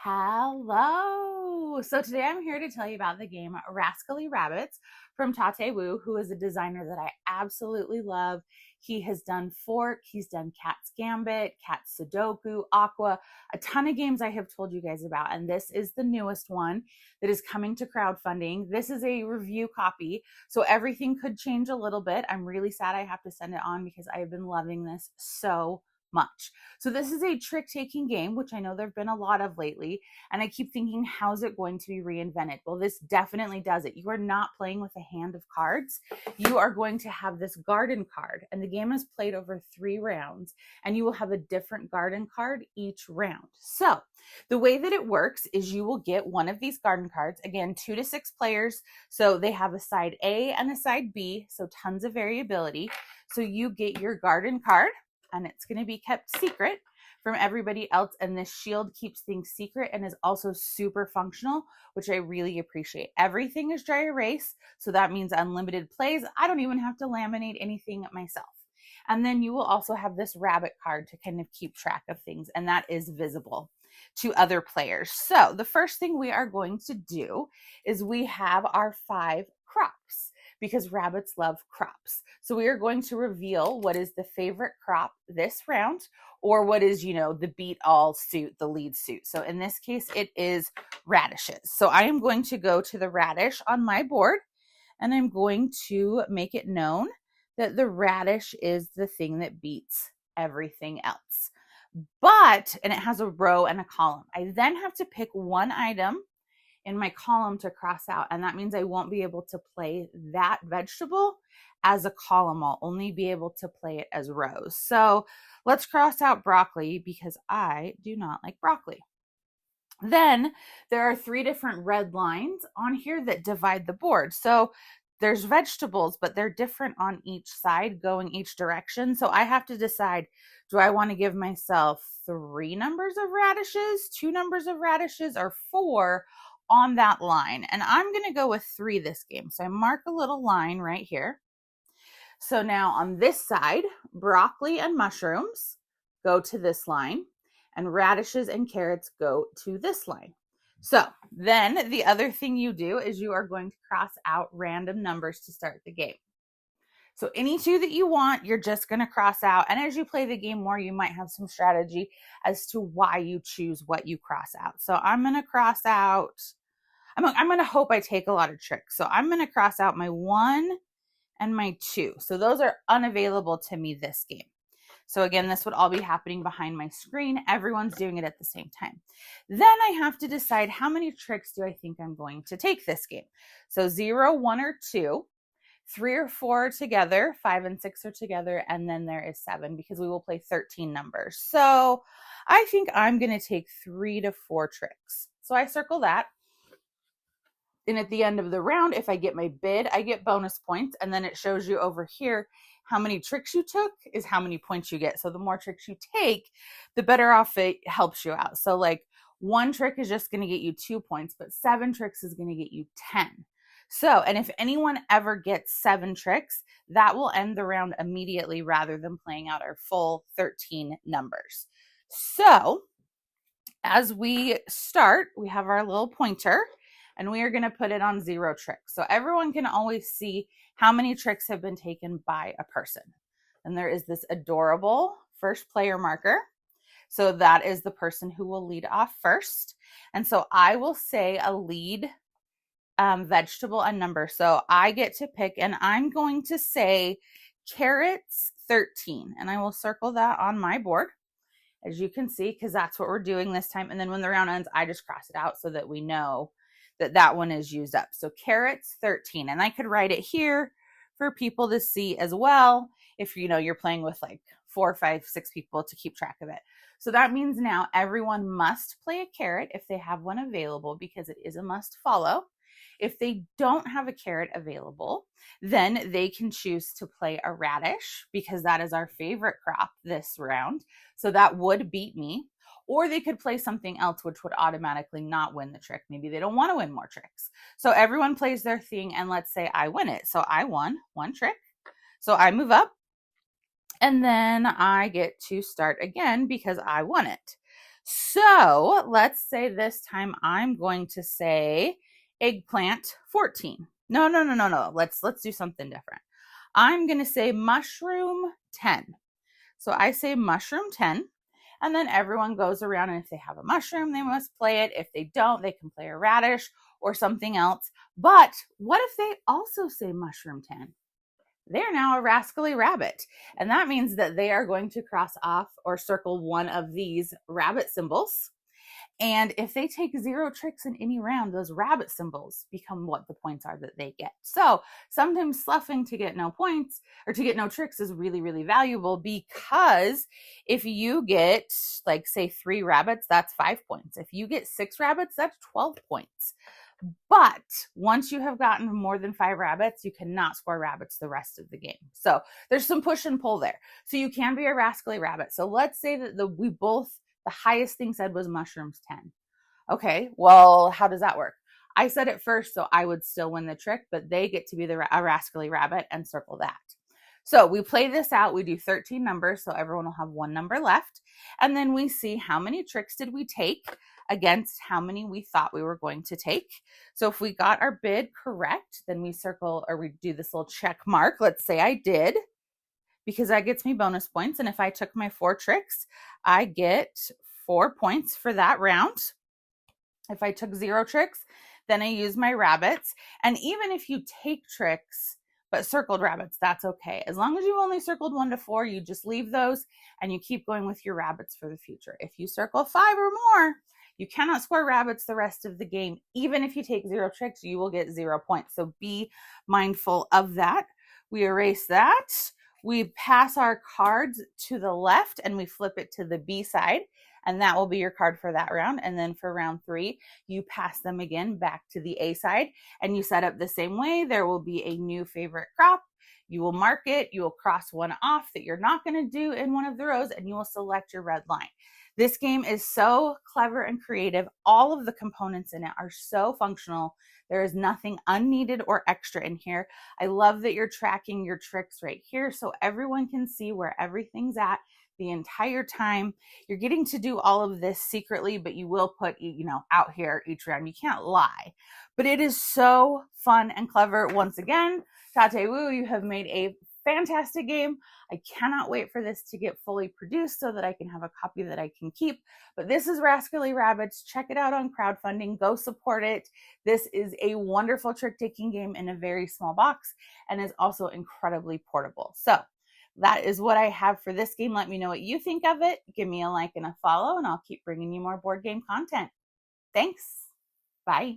Hello. So today I'm here to tell you about the game Rascally Rabbits from Tate Wu, who is a designer that I absolutely love. He has done Fork, he's done Cat's Gambit, Cat's Sudoku, Aqua, a ton of games I have told you guys about. And this is the newest one that is coming to crowdfunding. This is a review copy, so everything could change a little bit. I'm really sad I have to send it on because I have been loving this so much. So this is a trick-taking game, which I know there have been a lot of lately, and I keep thinking, how's it going to be reinvented? Well, this definitely does it. You are not playing with a hand of cards. You are going to have this garden card, and the game is played over 3 rounds, and you will have a different garden card each round. So the way that it works is you will get one of these garden cards, again, 2 to 6 players, so they have a side A and a side B, so tons of variability. So you get your garden card, and it's going to be kept secret from everybody else. And this shield keeps things secret and is also super functional, which I really appreciate. Everything is dry erase, so that means unlimited plays. I don't even have to laminate anything myself. And then you will also have this rabbit card to kind of keep track of things, and that is visible to other players. So the first thing we are going to do is we have our 5 crops, because rabbits love crops. So we are going to reveal what is the favorite crop this round, or what is, the beat all suit, the lead suit. So in this case, it is radishes. So I am going to go to the radish on my board, and I'm going to make it known that the radish is the thing that beats everything else. And it has a row and a column. I then have to pick one item in my column to cross out, and that means I won't be able to play that vegetable as a column. I'll only be able to play it as rows. So let's cross out broccoli because I do not like broccoli. Then there are 3 different red lines on here that divide the board. So there's vegetables, but they're different on each side going each direction. So I have to decide, do I want to give myself 3 numbers of radishes, 2 numbers of radishes, or 4 on that line? And I'm going to go with 3 this game. So I mark a little line right here. So now on this side, broccoli and mushrooms go to this line, and radishes and carrots go to this line. So then the other thing you do is you are going to cross out random numbers to start the game. So any 2 that you want, you're just going to cross out. And as you play the game more, you might have some strategy as to why you choose what you cross out. So I'm going to cross out, I'm going to hope I take a lot of tricks. So I'm going to cross out my 1 and my 2. So those are unavailable to me this game. So again, this would all be happening behind my screen. Everyone's doing it at the same time. Then I have to decide, how many tricks do I think I'm going to take this game? So 0, 1, or 2. 3 or 4 are together, 5 and 6 are together, and then there is 7 because we will play 13 numbers. So I think I'm going to take 3 to 4 tricks. So I circle that. And at the end of the round, if I get my bid, I get bonus points. And then it shows you over here how many tricks you took is how many points you get. So the more tricks you take, the better off it helps you out. So like 1 trick is just going to get you 2 points, but 7 tricks is going to get you 10. So, and if anyone ever gets 7 tricks, that will end the round immediately rather than playing out our full 13 numbers. So as we start, we have our little pointer, and we are going to put it on 0 tricks. So everyone can always see how many tricks have been taken by a person. And there is this adorable first player marker. So that is the person who will lead off first. And so I will say a lead vegetable and number. So I get to pick, and I'm going to say carrots 13. And I will circle that on my board, as you can see, because that's what we're doing this time. And then when the round ends, I just cross it out so that we know that one is used up. So carrots 13. And I could write it here for people to see as well, if you're playing with like 4, 5, 6 people to keep track of it. So that means now everyone must play a carrot if they have one available, because it is a must follow. If they don't have a carrot available, then they can choose to play a radish, because that is our favorite crop this round. So that would beat me. Or they could play something else, which would automatically not win the trick. Maybe they don't want to win more tricks. So everyone plays their thing, and let's say I win it. So I won 1 trick. So I move up, and then I get to start again because I won it. So let's say this time I'm going to say eggplant 14. No. Let's do something different. I'm going to say mushroom 10. So I say mushroom 10, and then everyone goes around, and if they have a mushroom, they must play it. If they don't, they can play a radish or something else. But what if they also say mushroom 10? They're now a rascally rabbit. And that means that they are going to cross off or circle one of these rabbit symbols. And if they take 0 tricks in any round, those rabbit symbols become what the points are that they get. So sometimes sloughing to get no points or to get no tricks is really, really valuable, because if you get, like, say 3 rabbits, that's 5 points. If you get 6 rabbits, that's 12 points. But once you have gotten more than 5 rabbits, you cannot score rabbits the rest of the game. So there's some push and pull there. So you can be a rascally rabbit. So let's say that the highest thing said was mushrooms 10. Okay, well, how does that work? I said it first, so I would still win the trick, but they get to be a rascally rabbit and circle that. So we play this out. We do 13 numbers, so everyone will have 1 number left. And then we see how many tricks did we take against how many we thought we were going to take. So if we got our bid correct, then we circle, or we do this little check mark. Let's say I did, because that gets me bonus points. And if I took my 4 tricks, I get 4 points for that round. If I took 0 tricks, then I use my rabbits. And even if you take tricks but circled rabbits, that's okay. As long as you only circled 1 to 4, you just leave those and you keep going with your rabbits for the future. If you circle 5 or more, you cannot score rabbits the rest of the game. Even if you take 0 tricks, you will get 0 points. So be mindful of that. We erase that. We pass our cards to the left and we flip it to the B side, and that will be your card for that round. And then for round 3, you pass them again back to the A side, and you set up the same way. There will be a new favorite crop. You will mark it. You will cross one off that you're not going to do in one of the rows, and you will select your red line. This game is so clever and creative. All of the components in it are so functional. There is nothing unneeded or extra in here. I love that you're tracking your tricks right here so everyone can see where everything's at the entire time. You're getting to do all of this secretly, but you will put, out here each round. You can't lie. But it is so fun and clever. Once again, Tate Woo, you have made a fantastic game. I cannot wait for this to get fully produced so that I can have a copy that I can keep. But this is Rascally Rabbits. Check it out on crowdfunding. Go support it. This is a wonderful trick-taking game in a very small box and is also incredibly portable. So that is what I have for this game. Let me know what you think of it. Give me a like and a follow, and I'll keep bringing you more board game content. Thanks. Bye.